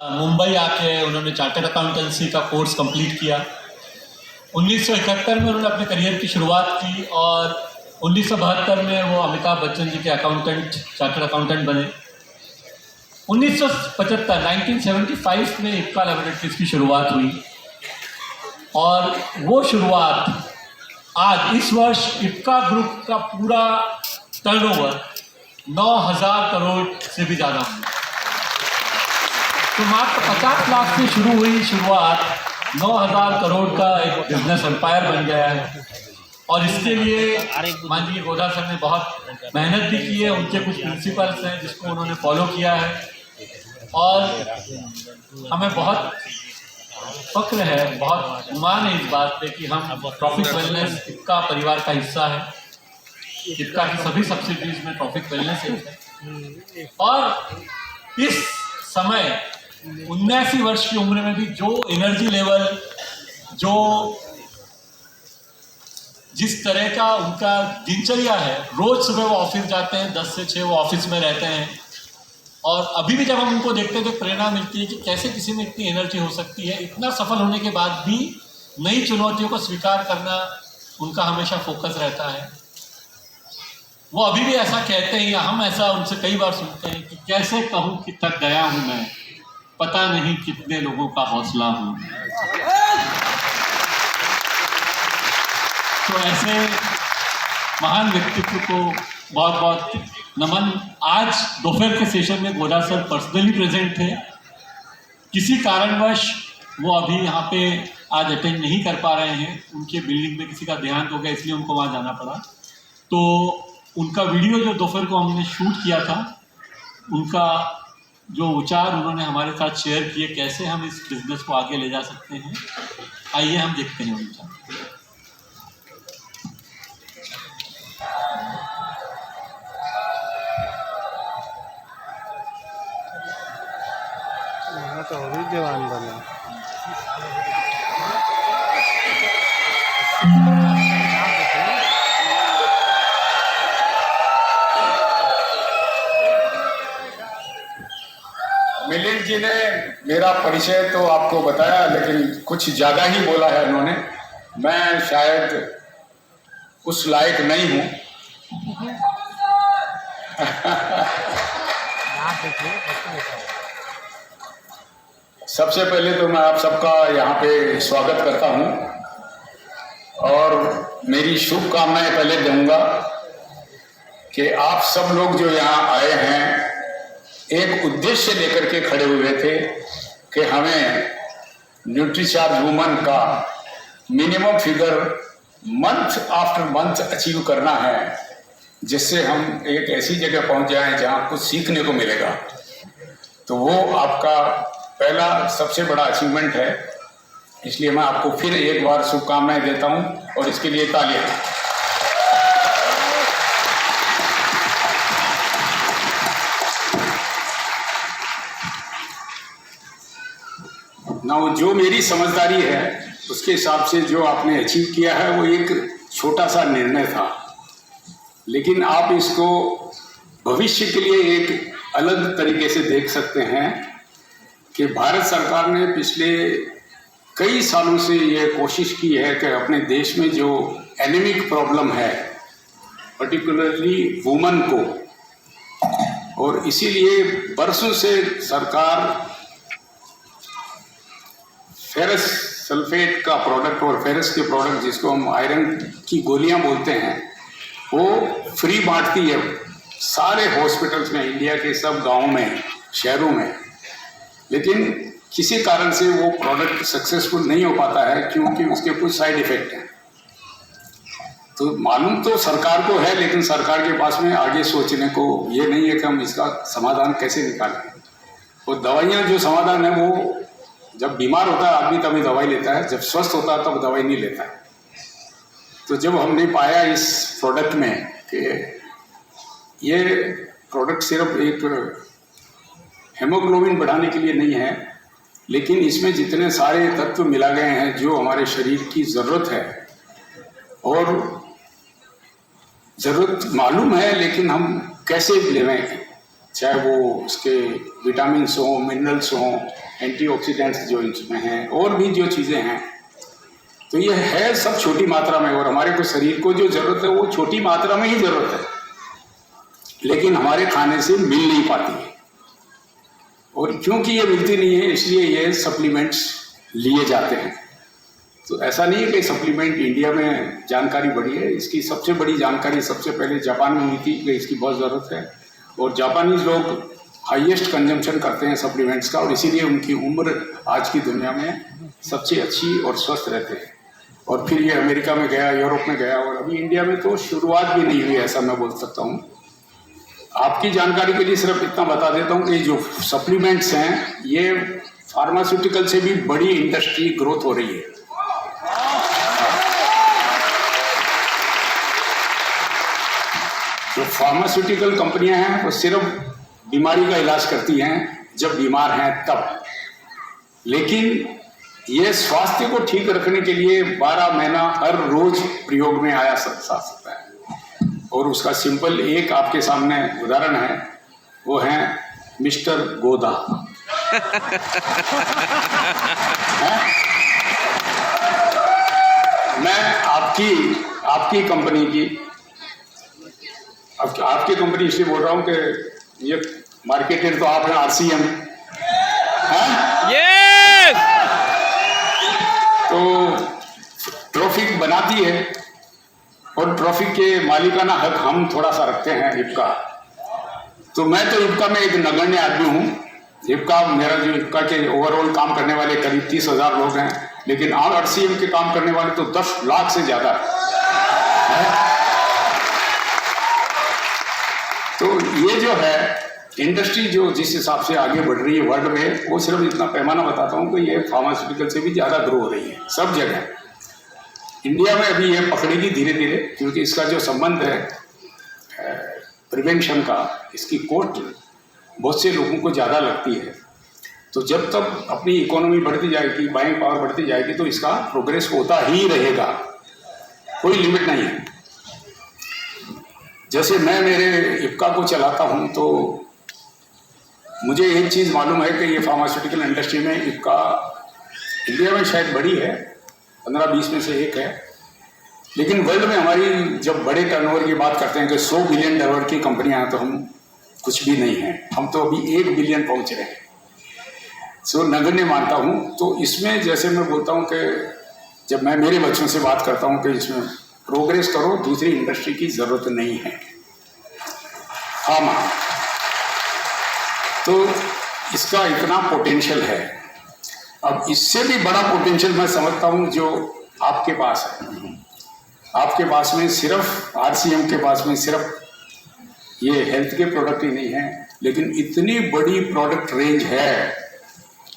मुंबई आके उन्होंने chartered accountancy का कोर्स कंप्लीट किया। 1971 में उन्होंने अपने करियर की शुरुआत की और 1972 में वो अमिताभ बच्चन जी के चार्टर्ड अकाउंटेंट बने। 1975 में इक्का लैबोरेटरीज की शुरुआत हुई और वो शुरुआत आज इस वर्ष इक्का ग्रुप का पूरा टर्नओवर 9,000 करोड़ से भी ज़्यादा है। तो मात्र 50 लाख से शुरू हुई शुरुआत 9,000 करोड़ का एक बिजनेस एम्पायर बन गया है। और इसके लिए माननीय गोधा सर ने बहुत मेहनत भी की है। उनके कुछ प्रिंसिपल्स हैं जिसको उन्होंने फॉलो किया है और हमें बहुत फक्र है, बहुत गुमान है इस बात पे कि हम ट्रॉफिक वेलनेस इक्का परिवार का हिस्सा है। इक्का की सभी सब्सिडीज में ट्रॉफिक वेलनेस है और इस समय 79 वर्ष की उम्र में भी जो एनर्जी लेवल, जो जिस तरह का उनका दिनचर्या है, रोज सुबह वो ऑफिस जाते हैं, 10 से 6 वो ऑफिस में रहते हैं और अभी भी जब हम उनको देखते हैं तो प्रेरणा मिलती है कि कैसे किसी में इतनी एनर्जी हो सकती है। इतना सफल होने के बाद भी नई चुनौतियों को स्वीकार करना उनका हमेशा फोकस रहता है। वो अभी भी ऐसा कहते हैं या हम ऐसा उनसे कई बार सुनते हैं कि कैसे कहूँ कि थक गया हूँ मैं, पता नहीं कितने लोगों का हौसला हूँ। तो ऐसे महान व्यक्तित्व को बहुत बहुत नमन। आज दोपहर के सेशन में गोधा सर पर्सनली प्रेजेंट थे। किसी कारणवश वो अभी यहाँ पे आज अटेंड नहीं कर पा रहे हैं। उनके बिल्डिंग में किसी का देहांत हो गया, इसलिए उनको वहाँ जाना पड़ा। तो उनका वीडियो जो दोपहर को हमने शूट किया था, उनका जो विचार उन्होंने हमारे साथ शेयर किए, कैसे हम इस बिजनेस को आगे ले जा सकते हैं, आइए हम देखते हैं उनका। तो भी जवान बना। मिलिंद जी ने मेरा परिचय तो आपको बताया, लेकिन कुछ ज़्यादा ही बोला है उन्होंने। मैं शायद उस लायक नहीं हूँ। सबसे पहले तो मैं आप सबका यहाँ पे स्वागत करता हूँ और मेरी शुभकामनाएं पहले दूंगा कि आप सब लोग जो यहाँ आए हैं एक उद्देश्य लेकर के खड़े हुए थे कि हमें न्यूट्रीचार्ज वुमन का minimum figure month after month achieve करना है, जिससे हम एक ऐसी जगह पहुंच जाएं जहां कुछ सीखने को मिलेगा। तो वो आपका पहला सबसे बड़ा अचीवमेंट है। इसलिए मैं आपको फिर एक बार शुभकामनाएं देता हूं और इसके लिए तालियां। ना जो मेरी समझदारी है उसके हिसाब से जो आपने अचीव किया है वो एक छोटा सा निर्णय था, लेकिन आप इसको भविष्य के लिए एक अलग तरीके से देख सकते हैं कि भारत सरकार ने पिछले कई सालों से ये कोशिश की है कि अपने देश में जो एनीमिक प्रॉब्लम है, पर्टिकुलरली वुमन को, और इसीलिए बरसों से सरकार फेरस सल्फेट का प्रोडक्ट और फेरस के प्रोडक्ट जिसको हम आयरन की गोलियां बोलते हैं, वो फ्री बांटती है सारे हॉस्पिटल्स में, इंडिया के सब गांवों में, शहरों में। लेकिन किसी कारण से वो प्रोडक्ट सक्सेसफुल नहीं हो पाता है क्योंकि उसके कुछ साइड इफेक्ट हैं। तो मालूम तो सरकार को है, लेकिन सरकार के पास में आगे सोचने को ये नहीं है कि हम इसका समाधान कैसे निकालें। और दवाइयाँ जो समाधान है वो जब बीमार होता है आदमी तभी दवाई लेता है, जब स्वस्थ होता है तब दवाई नहीं लेता है। तो जब हमने पाया इस प्रोडक्ट में कि ये प्रोडक्ट सिर्फ एक हेमोग्लोबिन बढ़ाने के लिए नहीं है, लेकिन इसमें जितने सारे तत्व मिला गए हैं जो हमारे शरीर की ज़रूरत है, और ज़रूरत मालूम है लेकिन हम कैसे लेवें, चाहे वो उसके विटामिन्स हों, मिनरल्स हों, एंटीऑक्सीडेंट्स जो इसमें हैं और भी जो चीज़ें हैं, तो ये है सब छोटी मात्रा में। और हमारे को शरीर को जो ज़रूरत है वो छोटी मात्रा में ही ज़रूरत है, लेकिन हमारे खाने से मिल नहीं पाती है। और क्योंकि ये मिलती नहीं है इसलिए ये सप्लीमेंट्स लिए जाते हैं। तो ऐसा नहीं है कि सप्लीमेंट इंडिया में जानकारी बढ़ी है, इसकी सबसे बड़ी जानकारी सबसे पहले जापान में हुई थी कि इसकी बहुत ज़रूरत है, और जापानीज लोग हाईएस्ट कंजम्पशन करते हैं सप्लीमेंट्स का, और इसीलिए उनकी उम्र आज की दुनिया में सबसे अच्छी और स्वस्थ रहते हैं। और फिर ये अमेरिका में गया, यूरोप में गया, और अभी इंडिया में तो शुरुआत भी नहीं हुई, ऐसा मैं बोल सकता हूँ। आपकी जानकारी के लिए सिर्फ इतना बता देता हूँ कि जो सप्लीमेंट्स हैं ये फार्मास्यूटिकल से भी बड़ी इंडस्ट्री ग्रोथ हो रही है। जो फार्मास्यूटिकल कंपनियां हैं वो सिर्फ बीमारी का इलाज करती हैं जब बीमार हैं तब, लेकिन ये स्वास्थ्य को ठीक रखने के लिए 12 महीना हर रोज प्रयोग में आया सकता है। और उसका सिंपल एक आपके सामने उदाहरण है, वो है मिस्टर गोदा। मैं आपकी कंपनी की, आपकी कंपनी इसलिए बोल रहा हूँ कि ये मार्केटर तो आप हैं, RCM है। यस। तो ट्रॉफिक बनाती है और ट्रॉफिक के मालिकाना हक हम थोड़ा सा रखते हैं इफ्का। तो मैं तो इफ्का में एक नगण्य आदमी हूँ। इफ्का मेरा जो इफ्का के ओवरऑल काम करने वाले करीब 30,000 लोग हैं, लेकिन RCM के काम करने वाले तो 10 लाख से ज़्यादा है। तो ये जो है इंडस्ट्री जो जिस हिसाब से आगे बढ़ रही है वर्ल्ड में, वो सिर्फ इतना पैमाना बताता हूँ कि ये फार्मास्यूटिकल से भी ज़्यादा ग्रो हो रही है सब जगह। इंडिया में अभी ये पकड़ेगी धीरे धीरे, क्योंकि इसका जो संबंध है प्रिवेंशन का, इसकी कॉस्ट बहुत से लोगों को ज़्यादा लगती है। तो जब तक अपनी इकोनॉमी बढ़ती जाएगी, बाइंग पावर बढ़ती जाएगी, तो इसका प्रोग्रेस होता ही रहेगा, कोई लिमिट नहीं है। जैसे मैं मेरे इफ्का को चलाता हूँ तो मुझे एक चीज़ मालूम है कि ये फार्मास्यूटिकल इंडस्ट्री में इफ्का इंडिया में शायद बड़ी है, 15-20 में से एक है, लेकिन वर्ल्ड में हमारी जब बड़े टर्नओवर की बात करते हैं कि 100 बिलियन डॉलर की कंपनियां हैं, तो हम कुछ भी नहीं हैं। हम तो अभी 1 बिलियन पहुंच रहे हैं। सो नगण्य मानता हूं। तो इसमें जैसे मैं बोलता हूं कि जब मैं मेरे बच्चों से बात करता हूं कि इसमें प्रोग्रेस करो, दूसरी इंडस्ट्री की ज़रूरत नहीं है। फार्मा तो इसका इतना पोटेंशियल है। अब इससे भी बड़ा पोटेंशियल मैं समझता हूं जो आपके पास है। आपके पास में सिर्फ RCM के पास में सिर्फ ये हेल्थ के प्रोडक्ट ही नहीं है, लेकिन इतनी बड़ी प्रोडक्ट रेंज है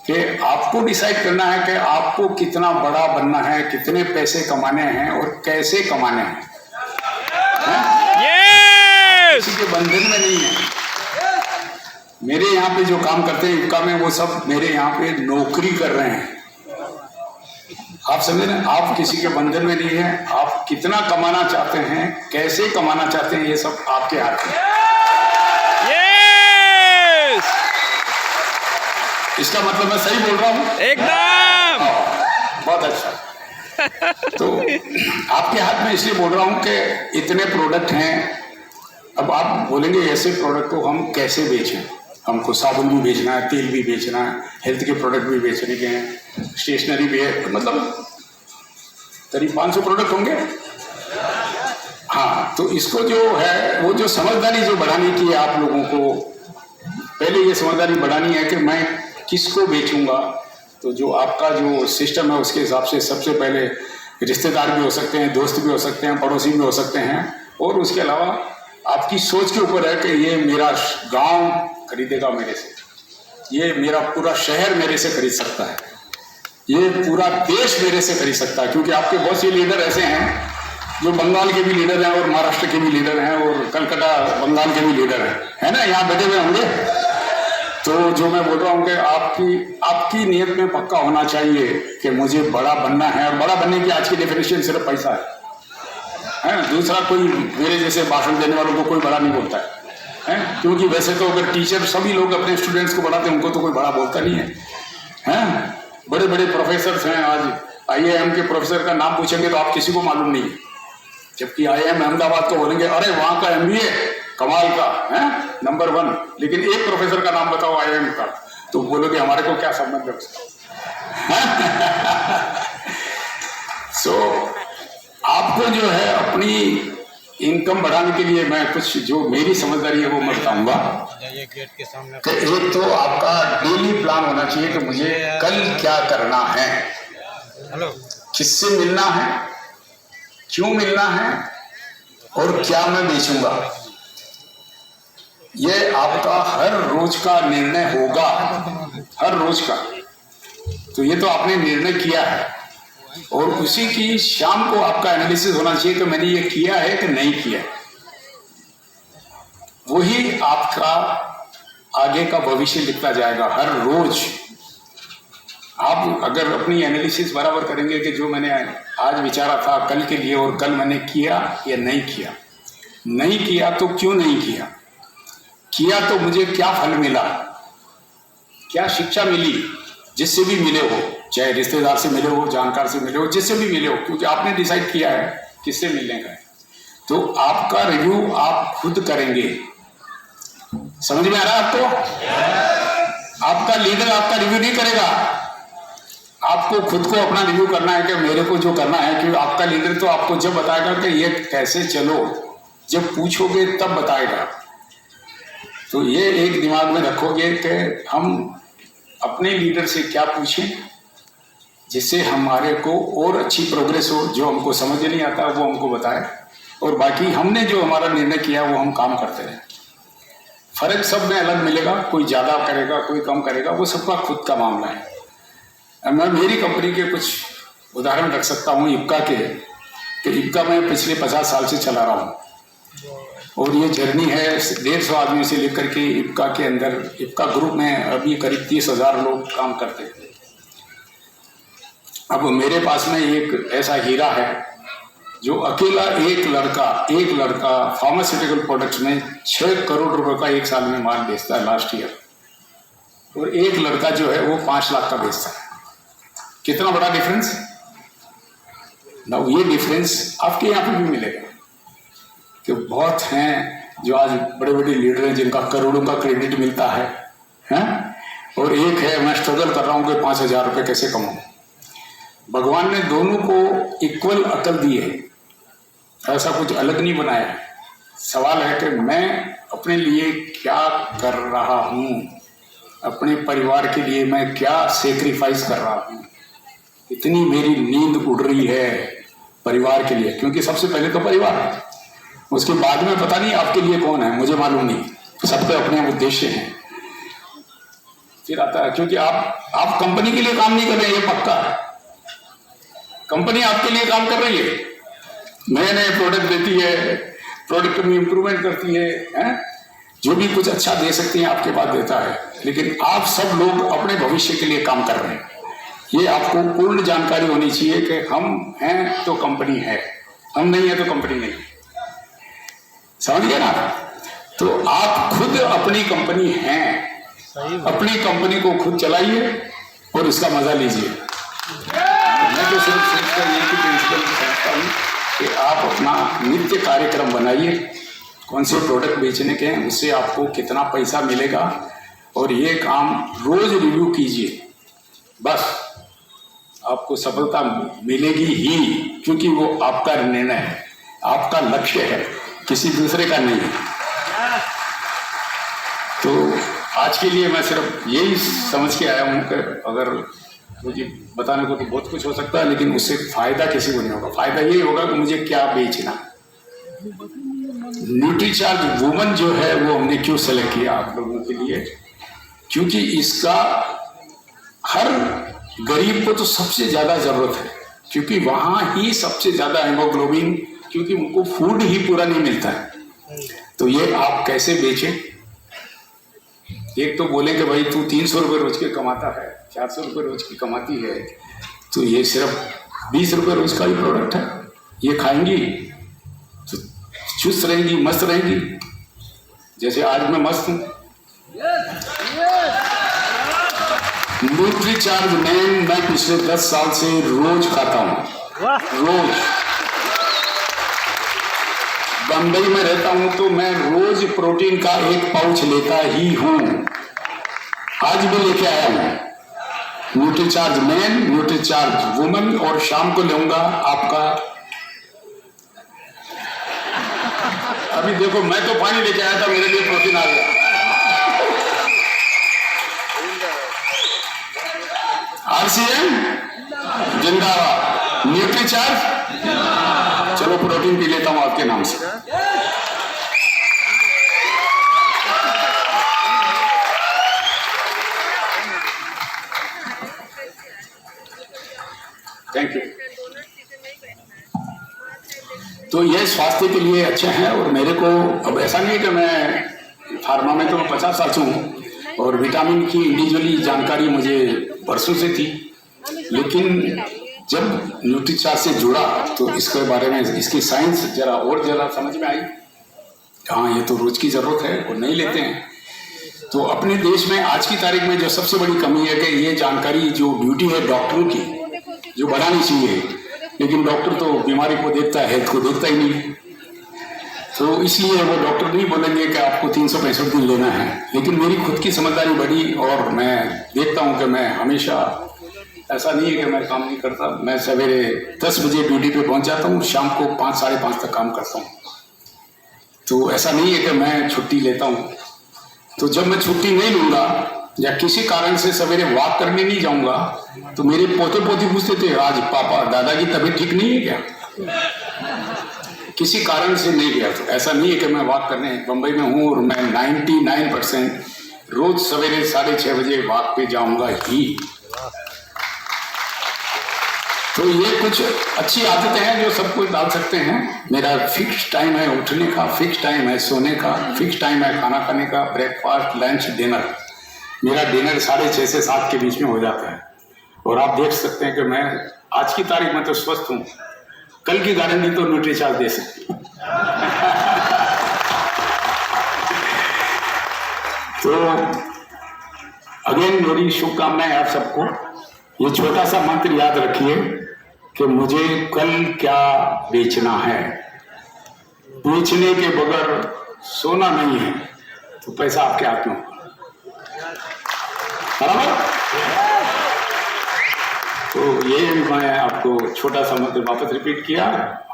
कि आपको डिसाइड करना है कि आपको कितना बड़ा बनना है, कितने पैसे कमाने हैं और कैसे कमाने हैं। यस। किसी के बंधन में नहीं है। मेरे यहाँ पे जो काम करते हैं इफ्का में, वो सब मेरे यहाँ पे नौकरी कर रहे हैं। आप समझे ना, आप किसी के बंधन में नहीं है। आप कितना कमाना चाहते हैं, कैसे कमाना चाहते हैं, ये सब आपके हाथ में। यस। इसका मतलब मैं सही बोल रहा हूँ? एकदम। बहुत अच्छा। तो आपके हाथ में इसलिए बोल रहा हूँ कि इतने प्रोडक्ट हैं। अब आप बोलेंगे ऐसे प्रोडक्ट को हम कैसे बेचें? हमको साबुन भी बेचना है, तेल भी बेचना है, हेल्थ के प्रोडक्ट भी बेचने के हैं, स्टेशनरी भी है, मतलब करीब 500 प्रोडक्ट होंगे। हाँ, तो इसको जो है वो जो समझदारी जो बढ़ानी की है आप लोगों को, पहले ये समझदारी बढ़ानी है कि मैं किसको बेचूंगा। तो जो आपका जो सिस्टम है उसके हिसाब से सबसे पहले रिश्तेदार भी हो सकते हैं, दोस्त भी हो सकते हैं, पड़ोसी भी हो सकते हैं, और उसके अलावा आपकी सोच के ऊपर है कि ये मेरा गांव खरीदेगा मेरे से, ये मेरा पूरा शहर मेरे से खरीद सकता है, ये पूरा देश मेरे से खरीद सकता है। क्योंकि आपके बहुत से लीडर ऐसे हैं जो बंगाल के भी लीडर हैं और महाराष्ट्र के भी लीडर हैं और कलकत्ता बंगाल के भी लीडर हैं, है ना, यहाँ बैठे हुए होंगे। तो जो मैं बोल रहा हूँ कि आपकी नियत में पक्का होना चाहिए कि मुझे बड़ा बनना है, और बड़ा बनने की आज की डेफिनेशन सिर्फ पैसा है। दूसरा कोई मेरे जैसे भाषण देने वालों को कोई बड़ा नहीं बोलता है, क्योंकि वैसे तो अगर टीचर सभी लोग अपने स्टूडेंट्स को पढ़ाते हैं, उनको तो कोई बड़ा बोलता नहीं है। बड़े प्रोफेसर हैं, आज IIM के प्रोफेसर का नाम पूछेंगे तो आप किसी को मालूम नहीं है, जबकि IIM अहमदाबाद को बोलेंगे अरे वहां का MBA कमाल का है, नंबर 1, लेकिन एक प्रोफेसर का नाम बताओ IIM का तो बोलोगे हमारे को क्या संबंध है उसका। सो आपको जो है अपनी इनकम बढ़ाने के लिए मैं कुछ जो मेरी समझदारी है वो मैं बताऊंगा। कि एक तो आपका डेली प्लान होना चाहिए कि मुझे कल क्या करना है, किससे मिलना है, क्यों मिलना है और क्या मैं बेचूंगा। ये आपका हर रोज का निर्णय होगा, हर रोज का। तो ये तो आपने निर्णय किया है और उसी की शाम को आपका एनालिसिस होना चाहिए कि मैंने ये किया है कि नहीं किया। वही आपका आगे का भविष्य लिखता जाएगा। हर रोज आप अगर अपनी एनालिसिस बराबर करेंगे कि जो मैंने आज विचारा था कल के लिए और कल मैंने किया या नहीं किया, नहीं किया तो क्यों नहीं किया, किया तो मुझे क्या फल मिला, क्या शिक्षा मिली, जिससे भी मिले हो, चाहे रिश्तेदार से मिले हो, जानकार से मिले हो, जिससे भी मिले हो, क्योंकि आपने डिसाइड किया है किससे मिलने का है। तो आपका रिव्यू आप खुद करेंगे। समझ में आ रहा है आपको? आपका लीडर आपका रिव्यू नहीं करेगा, आपको खुद को अपना रिव्यू करना है कि मेरे को जो करना है। क्योंकि आपका लीडर तो आपको जब बताएगा कि ये कैसे चलो, जब पूछोगे तब बताएगा। तो ये एक दिमाग में रखोगे कि हम अपने लीडर से क्या पूछें जिससे हमारे को और अच्छी प्रोग्रेस हो, जो हमको समझ नहीं आता वो हमको बताए, और बाकी हमने जो हमारा निर्णय किया वो हम काम करते रहें। फर्क सब में अलग मिलेगा, कोई ज़्यादा करेगा कोई कम करेगा, वो सबका खुद का मामला है। मैं मेरी कंपनी के कुछ उदाहरण रख सकता हूँ इप्का के, कि इप्का मैं पिछले 50 साल से चला रहा हूँ और ये जर्नी है 150 आदमी से लेकर के इप्का के अंदर, इप्का ग्रुप में अभी करीब 30,000 लोग काम करते हैं। अब मेरे पास में एक ऐसा हीरा है जो अकेला एक लड़का फार्मास्यूटिकल प्रोडक्ट्स में 6 करोड़ रुपए का एक साल में माल बेचता है लास्ट ईयर, और एक लड़का जो है वो 5 लाख का बेचता है। कितना बड़ा डिफरेंस। ना ये डिफरेंस आपके यहाँ पे भी मिलेगा कि बहुत हैं जो आज बड़े बड़े लीडर हैं जिनका करोड़ों का क्रेडिट मिलता है, हैं? और एक है मैं स्ट्रगल कर रहा हूँ कि 5,000 रुपये कैसे कमाऊँ। भगवान ने दोनों को इक्वल अकल दी है, ऐसा कुछ अलग नहीं बनाया है। सवाल है कि मैं अपने लिए क्या कर रहा हूँ, अपने परिवार के लिए मैं क्या सेक्रीफाइस कर रहा हूँ। इतनी मेरी नींद उड़ रही है परिवार के लिए, क्योंकि सबसे पहले तो परिवार है, उसके बाद में पता नहीं आपके लिए कौन है, मुझे मालूम नहीं, सबके अपने उद्देश्य हैं। फिर आता है क्योंकि आप कंपनी के लिए काम नहीं कर रहे, ये पक्का है। कंपनी आपके लिए काम कर रही है, नए नए प्रोडक्ट देती है, प्रोडक्ट में इंप्रूवमेंट करती है, जो भी कुछ अच्छा दे सकती है आपके पास देता है। लेकिन आप सब लोग अपने भविष्य के लिए काम कर रहे हैं। ये आपको पूर्ण जानकारी होनी चाहिए कि हम हैं तो कंपनी है, हम नहीं है तो कंपनी नहीं। समझ गए ना? तो आप खुद अपनी कंपनी हैं, अपनी कंपनी को खुद चलाइए और इसका मजा लीजिए। मैं तो सिर्फ ये प्रिंसिपल समझता हूँ कि आप अपना नित्य कार्यक्रम बनाइए, कौन से प्रोडक्ट बेचने के हैं, उससे आपको कितना पैसा मिलेगा, और ये काम रोज रिव्यू कीजिए। बस आपको सफलता मिलेगी ही, क्योंकि वो आपका निर्णय है, आपका लक्ष्य है, किसी दूसरे का नहीं है। तो आज के लिए मैं सिर्फ यही समझ के आया हूँ कि अगर मुझे बताने को तो बहुत कुछ हो सकता है, लेकिन उससे फायदा किसी को नहीं होगा। फायदा ये होगा कि मुझे क्या बेचना। न्यूट्रीचार्ज वुमन जो है वो हमने क्यों सेलेक्ट किया आप लोगों के लिए, क्योंकि इसका हर गरीब को तो सबसे ज्यादा जरूरत है, क्योंकि वहां ही सबसे ज्यादा हेमोग्लोबिन, क्योंकि उनको फूड ही पूरा नहीं मिलता है। तो ये आप कैसे बेचें। एक तो बोले कि भाई तू 300 रुपये रोज के कमाता है, 400 रुपये रोज की कमाती है, तो ये सिर्फ 20 रुपये रोज का ही प्रोडक्ट है, ये खाएंगी तो चुस्त रहेंगी, मस्त रहेंगी, जैसे आज मैं मस्त हूं। न्यूट्री चार्ज मैं पिछले 10 साल से रोज खाता हूँ, रोज। बंबई में रहता हूँ तो मैं रोज प्रोटीन का 1 पाउच लेता ही हूँ, आज भी लेके आया हूँ। Nutri charge man, nutri charge woman, और शाम को लूंगा आपका। अभी देखो, मैं तो पानी लेके आया था, मेरे लिए प्रोटीन आ गया। आरसीएम जिंदाबाद, न्यूट्री चार्ज। चलो प्रोटीन पी लेता हूं आपके नाम से। Thank you. तो ये स्वास्थ्य के लिए अच्छे हैं। और मेरे को अब ऐसा नहीं है कि मैं फार्मा में तो 50 साल से हूँ, और विटामिन की इंडिविजुअली जानकारी मुझे वर्षों से थी, लेकिन जब न्यूट्री चार्ज से जुड़ा तो इसके बारे में, इसकी साइंस जरा समझ में आई। हाँ, ये तो रोज की जरूरत है और नहीं लेते हैं। तो अपने देश में आज की तारीख में जो सबसे बड़ी कमी है कि ये जानकारी जो ड्यूटी है डॉक्टरों की, जो बढ़ानी चाहिए, लेकिन डॉक्टर तो बीमारी को देखता है, हेल्थ को देखता ही नहीं। तो इसलिए वो डॉक्टर नहीं बोलेंगे कि आपको 365 दिन लेना है। लेकिन मेरी खुद की समझदारी बढ़ी, और मैं देखता हूँ कि मैं हमेशा, ऐसा नहीं है कि मैं काम नहीं करता। मैं सवेरे 10 बजे ड्यूटी पे पहुँच जाता हूँ, शाम को 5 साढ़े 5 तक काम करता हूँ। तो ऐसा नहीं है कि मैं छुट्टी लेता हूँ। तो जब मैं छुट्टी नहीं लूँगा या किसी कारण से सवेरे वॉक करने नहीं जाऊँगा, तो मेरे पोते पूछते थे, आज पापा दादा की तबीयत ठीक नहीं है क्या? किसी कारण से नहीं गया। तो ऐसा नहीं है कि मैं वॉक करने बम्बई में हूँ, और मैं 99% रोज सवेरे 6:30 बजे वॉक पे जाऊँगा ही। तो ये कुछ अच्छी आदतें हैं जो सब कुछ डाल सकते हैं। मेरा फिक्स टाइम है उठने का, फिक्स टाइम है सोने का, फिक्स टाइम है खाना खाने का, ब्रेकफास्ट, लंच, डिनर। मेरा डिनर 6:30 से 7 के बीच में हो जाता है। और आप देख सकते हैं कि मैं आज की तारीख में तो स्वस्थ हूँ, कल की गारंटी तो न्यूट्री चार्ज दे सकती है। तो अगेन मेरी शुभकामनाएं आप सबको। ये छोटा सा मंत्र याद रखिए कि मुझे कल क्या बेचना है। बेचने के बगैर सोना नहीं है, तो पैसा आपके हाथ में होगा, बराबर। तो ये मैं आपको छोटा सा मंत्र वापस रिपीट किया,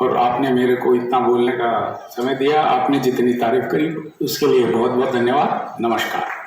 और आपने मेरे को इतना बोलने का समय दिया। आपने जितनी तारीफ करी उसके लिए बहुत बहुत धन्यवाद। नमस्कार।